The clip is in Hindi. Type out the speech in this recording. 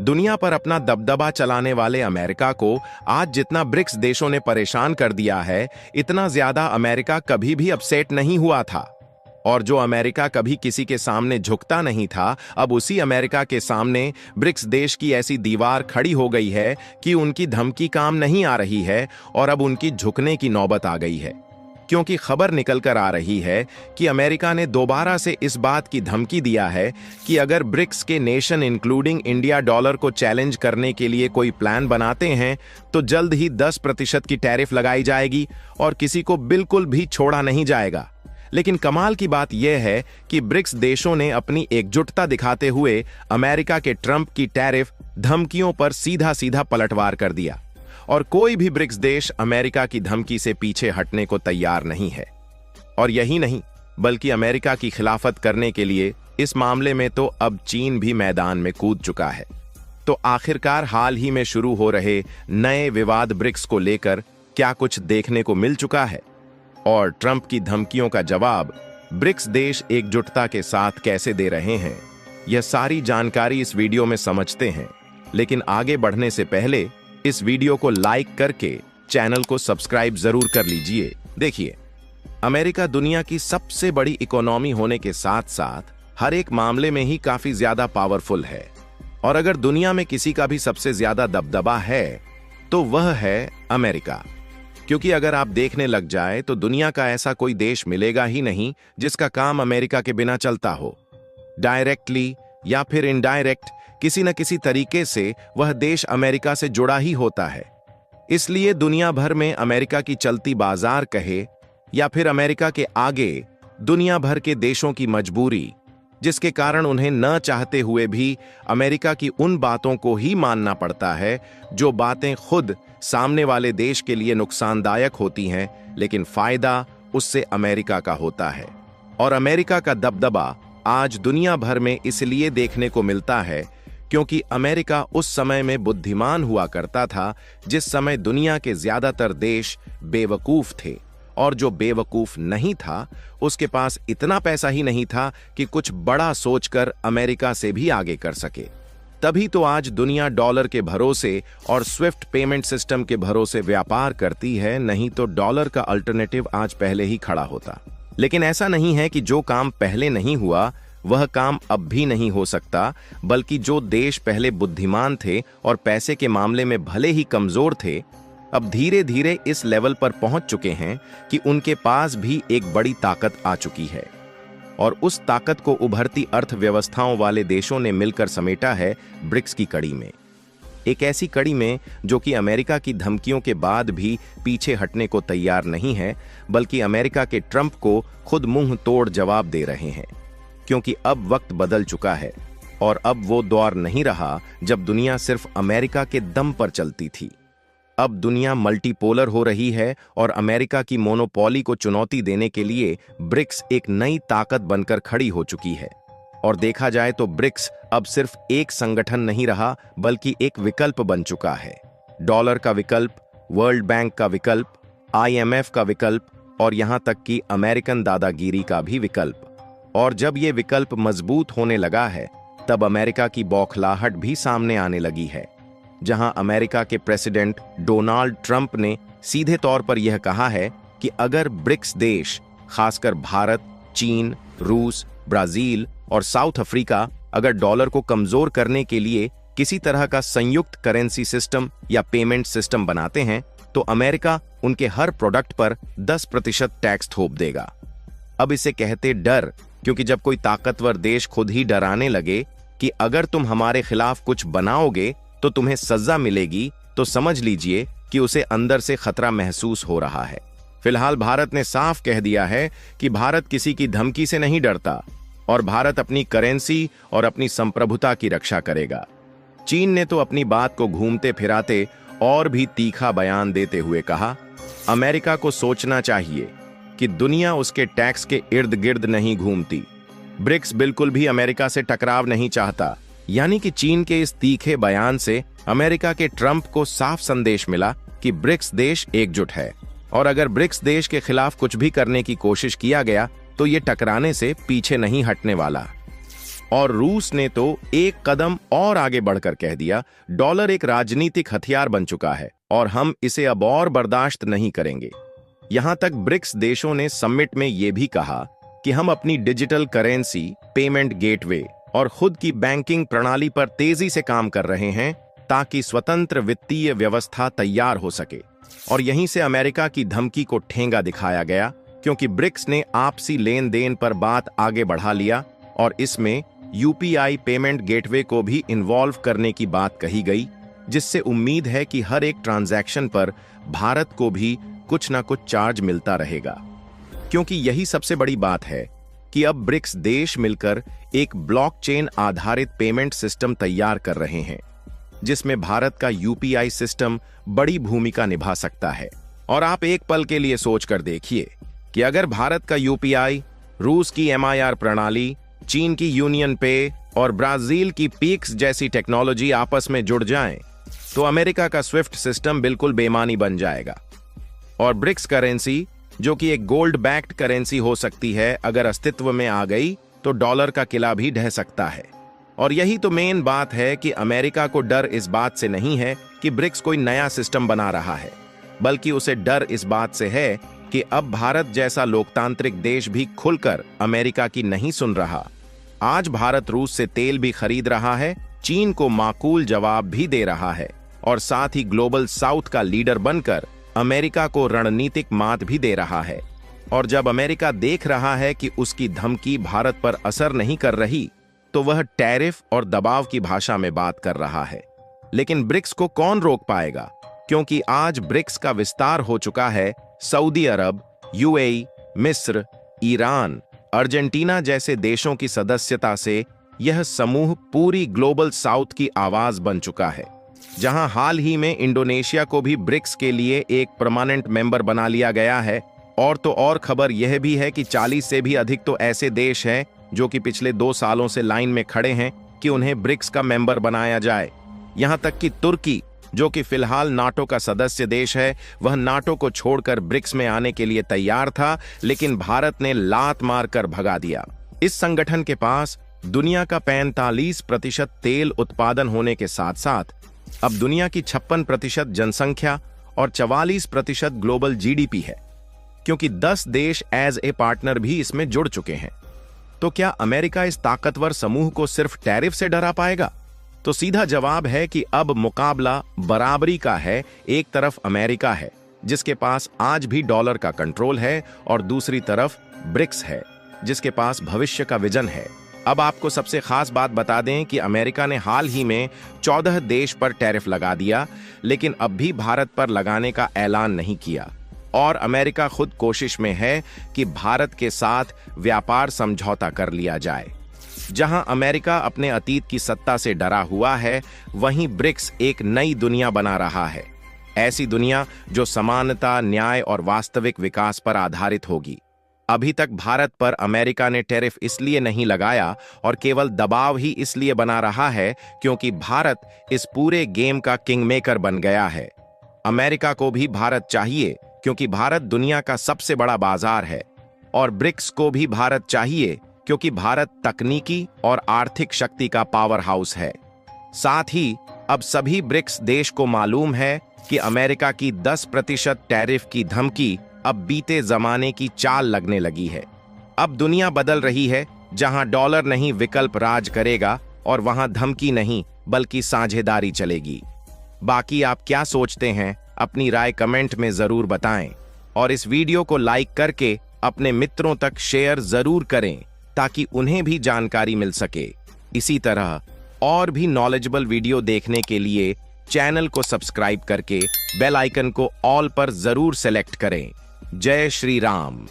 दुनिया पर अपना दबदबा चलाने वाले अमेरिका को आज जितना ब्रिक्स देशों ने परेशान कर दिया है, इतना ज्यादा अमेरिका कभी भी अपसेट नहीं हुआ था। और जो अमेरिका कभी किसी के सामने झुकता नहीं था, अब उसी अमेरिका के सामने ब्रिक्स देश की ऐसी दीवार खड़ी हो गई है कि उनकी धमकी काम नहीं आ रही है और अब उनकी झुकने की नौबत आ गई है। क्योंकि खबर निकल कर आ रही है कि अमेरिका ने दोबारा से इस बात की धमकी दिया है कि अगर ब्रिक्स के नेशन इंक्लूडिंग इंडिया डॉलर को चैलेंज करने के लिए कोई प्लान बनाते हैं तो जल्द ही 10% की टैरिफ लगाई जाएगी और किसी को बिल्कुल भी छोड़ा नहीं जाएगा। लेकिन कमाल की बात यह है कि ब्रिक्स देशों ने अपनी एकजुटता दिखाते हुए अमेरिका के ट्रंप की टैरिफ धमकियों पर सीधा सीधा पलटवार कर दिया और कोई भी ब्रिक्स देश अमेरिका की धमकी से पीछे हटने को तैयार नहीं है। और यही नहीं, बल्कि अमेरिका की खिलाफत करने के लिए इस मामले में तो अब चीन भी मैदान में कूद चुका है। तो आखिरकार हाल ही में शुरू हो रहे नए विवाद ब्रिक्स को लेकर क्या कुछ देखने को मिल चुका है और ट्रंप की धमकियों का जवाब ब्रिक्स देश एकजुटता के साथ कैसे दे रहे हैं, यह सारी जानकारी इस वीडियो में समझते हैं। लेकिन आगे बढ़ने से पहले इस वीडियो को लाइक करके चैनल को सब्सक्राइब जरूर कर लीजिए। देखिए, अमेरिका दुनिया की सबसे बड़ी इकोनॉमी होने के साथ साथ हर एक मामले में ही काफी ज्यादा पावरफुल है। और अगर दुनिया में किसी का भी सबसे ज्यादा दबदबा है तो वह है अमेरिका। क्योंकि अगर आप देखने लग जाए तो दुनिया का ऐसा कोई देश मिलेगा ही नहीं जिसका काम अमेरिका के बिना चलता हो। डायरेक्टली या फिर इनडायरेक्ट किसी न किसी तरीके से वह देश अमेरिका से जुड़ा ही होता है। इसलिए दुनिया भर में अमेरिका की चलती बाजार कहे या फिर अमेरिका के आगे दुनिया भर के देशों की मजबूरी, जिसके कारण उन्हें न चाहते हुए भी अमेरिका की उन बातों को ही मानना पड़ता है जो बातें खुद सामने वाले देश के लिए नुकसानदायक होती हैं, लेकिन फायदा उससे अमेरिका का होता है। और अमेरिका का दबदबा आज दुनिया भर में इसलिए देखने को मिलता है क्योंकि अमेरिका उस समय में बुद्धिमान हुआ करता था जिस समय दुनिया के ज्यादातर देश बेवकूफ थे, और जो बेवकूफ नहीं था उसके पास इतना पैसा ही नहीं था कि कुछ बड़ा सोचकर अमेरिका से भी आगे कर सके। तभी तो आज दुनिया डॉलर के भरोसे और स्विफ्ट पेमेंट सिस्टम के भरोसे व्यापार करती है, नहीं तो डॉलर का अल्टरनेटिव आज पहले ही खड़ा होता। लेकिन ऐसा नहीं है कि जो काम पहले नहीं हुआ वह काम अब भी नहीं हो सकता, बल्कि जो देश पहले बुद्धिमान थे और पैसे के मामले में भले ही कमजोर थे, अब धीरे धीरे इस लेवल पर पहुंच चुके हैं कि उनके पास भी एक बड़ी ताकत आ चुकी है। और उस ताकत को उभरती अर्थव्यवस्थाओं वाले देशों ने मिलकर समेटा है ब्रिक्स की कड़ी में। एक ऐसी कड़ी में जो कि अमेरिका की धमकियों के बाद भी पीछे हटने को तैयार नहीं है, बल्कि अमेरिका के ट्रंप को खुद मुंह तोड़ जवाब दे रहे हैं। क्योंकि अब वक्त बदल चुका है और अब वो दौर नहीं रहा जब दुनिया सिर्फ अमेरिका के दम पर चलती थी। अब दुनिया मल्टीपोलर हो रही है और अमेरिका की मोनोपोली को चुनौती देने के लिए ब्रिक्स एक नई ताकत बनकर खड़ी हो चुकी है। और देखा जाए तो ब्रिक्स अब सिर्फ एक संगठन नहीं रहा, बल्कि एक विकल्प बन चुका है। डॉलर का विकल्प, वर्ल्ड बैंक का विकल्प, IMF का विकल्प और यहां तक कि अमेरिकन दादागिरी का भी विकल्प। और जब ये विकल्प मजबूत होने लगा है तब अमेरिका की बौखलाहट भी सामने आने लगी है। जहां अमेरिका के प्रेसिडेंट डोनाल्ड ट्रंप ने सीधे तौर पर यह कहा है कि अगर ब्रिक्स देश, खासकर भारत, चीन, रूस, ब्राजील और साउथ अफ्रीका अगर डॉलर को कमजोर करने के लिए किसी तरह का संयुक्त करेंसी सिस्टम या पेमेंट सिस्टम बनाते हैं तो अमेरिका उनके हर प्रोडक्ट पर 10% टैक्स थोप देगा। अब इसे कहते डर, क्योंकि जब कोई ताकतवर देश खुद ही डराने लगे कि अगर तुम हमारे खिलाफ कुछ बनाओगे तो तुम्हें सजा मिलेगी, तो समझ लीजिए कि उसे अंदर से खतरा महसूस हो रहा है। फिलहाल भारत ने साफ कह दिया है कि भारत किसी की धमकी से नहीं डरता और भारत अपनी करेंसी और अपनी संप्रभुता की रक्षा करेगा। चीन ने तो अपनी बात को घूमते फिराते और भी तीखा बयान देते हुए कहा, अमेरिका को सोचना चाहिए कि दुनिया उसके टैक्स के इर्द गिर्द नहीं घूमती। ब्रिक्स बिल्कुल भी अमेरिका से टकराव नहीं चाहता। यानी कि चीन के इस तीखे बयान से अमेरिका के ट्रंप को साफ संदेश मिला कि ब्रिक्स देश एकजुट है और अगर ब्रिक्स देश के खिलाफ कुछ भी करने की कोशिश किया गया तो ये टकराने से पीछे नहीं हटने वाला। और रूस ने तो एक कदम और आगे बढ़कर कह दिया, डॉलर एक राजनीतिक हथियार बन चुका है और हम इसे अब और बर्दाश्त नहीं करेंगे। यहां तक ब्रिक्स देशों ने समिट में यह भी कहा कि हम अपनी डिजिटल करेंसी, पेमेंट गेटवे और खुद की बैंकिंग प्रणाली पर तेजी से काम कर रहे हैं ताकि स्वतंत्र वित्तीय व्यवस्था तैयार हो सके। और यहीं से अमेरिका की धमकी को ठेंगा दिखाया गया, क्योंकि ब्रिक्स ने आपसी लेन देन पर बात आगे बढ़ा लिया और इसमें यूपीआई पेमेंट गेटवे को भी इन्वॉल्व करने की बात कही गई, जिससे उम्मीद है कि हर एक ट्रांजैक्शन पर भारत को भी कुछ ना कुछ चार्ज मिलता रहेगा। क्योंकि यही सबसे बड़ी बात है कि अब ब्रिक्स देश मिलकर एक ब्लॉकचेन आधारित पेमेंट सिस्टम तैयार कर रहे हैं, जिसमें भारत का यूपीआई सिस्टम बड़ी भूमिका निभा सकता है। और आप एक पल के लिए सोचकर देखिए कि अगर भारत का यूपीआई, रूस की एमआईआर प्रणाली, चीन की यूनियन पे और ब्राजील की पीक्स जैसी टेक्नोलॉजी आपस में जुड़ जाएं, तो अमेरिका का स्विफ्ट सिस्टम बिल्कुल बेमानी बन जाएगा। और ब्रिक्स करेंसी, जो कि एक गोल्ड बैक्ड करेंसी हो सकती है, अगर अस्तित्व में आ गई तो डॉलर का किला भी ढह सकता है। और यही तो मेन बात है कि अमेरिका को डर इस बात से नहीं है कि ब्रिक्स कोई नया सिस्टम बना रहा है, बल्कि उसे डर इस बात से है कि अब भारत जैसा लोकतांत्रिक देश भी खुलकर अमेरिका की नहीं सुन रहा। आज भारत रूस से तेल भी खरीद रहा है, चीन को माकूल जवाब भी दे रहा है और साथ ही ग्लोबल साउथ का लीडर बनकर अमेरिका को रणनीतिक मात भी दे रहा है। और जब अमेरिका देख रहा है कि उसकी धमकी भारत पर असर नहीं कर रही, तो वह टैरिफ और दबाव की भाषा में बात कर रहा है। लेकिन ब्रिक्स को कौन रोक पाएगा, क्योंकि आज ब्रिक्स का विस्तार हो चुका है सऊदी अरब, यूएई, मिस्र, ईरान, अर्जेंटीना जैसे देशों की सदस्यता से यह समूह पूरी ग्लोबल साउथ की आवाज बन चुका है। जहां हाल ही में इंडोनेशिया को भी ब्रिक्स के लिए एक परमानेंट मेंबर बना लिया गया है। और तो और खबर यह भी है कि 40 से भी अधिक तो ऐसे देश हैं जो कि पिछले 2 सालों से लाइन में खड़े हैं कि उन्हें ब्रिक्स का मेंबर बनाया जाए। यहां तक कि तुर्की, जो कि फिलहाल नाटो का सदस्य देश है, वह नाटो को छोड़कर ब्रिक्स में आने के लिए तैयार था, लेकिन भारत ने लात मारकर भगा दिया। इस संगठन के पास दुनिया का 45% तेल उत्पादन होने के साथ साथ अब दुनिया की 56% जनसंख्या और 44% ग्लोबल जीडीपी है, क्योंकि 10 देश एज ए पार्टनर भी इसमें जुड़ चुके हैं। तो क्या अमेरिका इस ताकतवर समूह को सिर्फ टैरिफ से डरा पाएगा? तो सीधा जवाब है कि अब मुकाबला बराबरी का है। एक तरफ अमेरिका है, जिसके पास आज भी डॉलर का कंट्रोल है, और दूसरी तरफ ब्रिक्स है, जिसके पास भविष्य का विजन है। अब आपको सबसे खास बात बता दें कि अमेरिका ने हाल ही में 14 देश पर टैरिफ लगा दिया, लेकिन अब भी भारत पर लगाने का ऐलान नहीं किया। और अमेरिका खुद कोशिश में है कि भारत के साथ व्यापार समझौता कर लिया जाए। जहां अमेरिका अपने अतीत की सत्ता से डरा हुआ है, वहीं ब्रिक्स एक नई दुनिया बना रहा है। ऐसी दुनिया जो समानता, न्याय और वास्तविक विकास पर आधारित होगी। अभी तक भारत पर अमेरिका ने टैरिफ इसलिए नहीं लगाया और केवल दबाव ही इसलिए बना रहा है क्योंकि भारत इस पूरे गेम का किंग मेकर बन गया है। अमेरिका को भी भारत चाहिए, क्योंकि भारत दुनिया का सबसे बड़ा बाजार है, और ब्रिक्स को भी भारत चाहिए क्योंकि भारत तकनीकी और आर्थिक शक्ति का पावर हाउस है। साथ ही अब सभी ब्रिक्स देश को मालूम है कि अमेरिका की 10% टैरिफ की धमकी अब बीते जमाने की चाल लगने लगी है। अब दुनिया बदल रही है, जहां डॉलर नहीं विकल्प राज करेगा और वहां धमकी नहीं बल्कि साझेदारी चलेगी। बाकी आप क्या सोचते हैं, अपनी राय कमेंट में जरूर बताएं, और इस वीडियो को लाइक करके अपने मित्रों तक शेयर जरूर करें ताकि उन्हें भी जानकारी मिल सके। इसी तरह और भी नॉलेजेबल वीडियो देखने के लिए चैनल को सब्सक्राइब करके बेल आइकन को ऑल पर जरूर सेलेक्ट करें। जय श्री राम।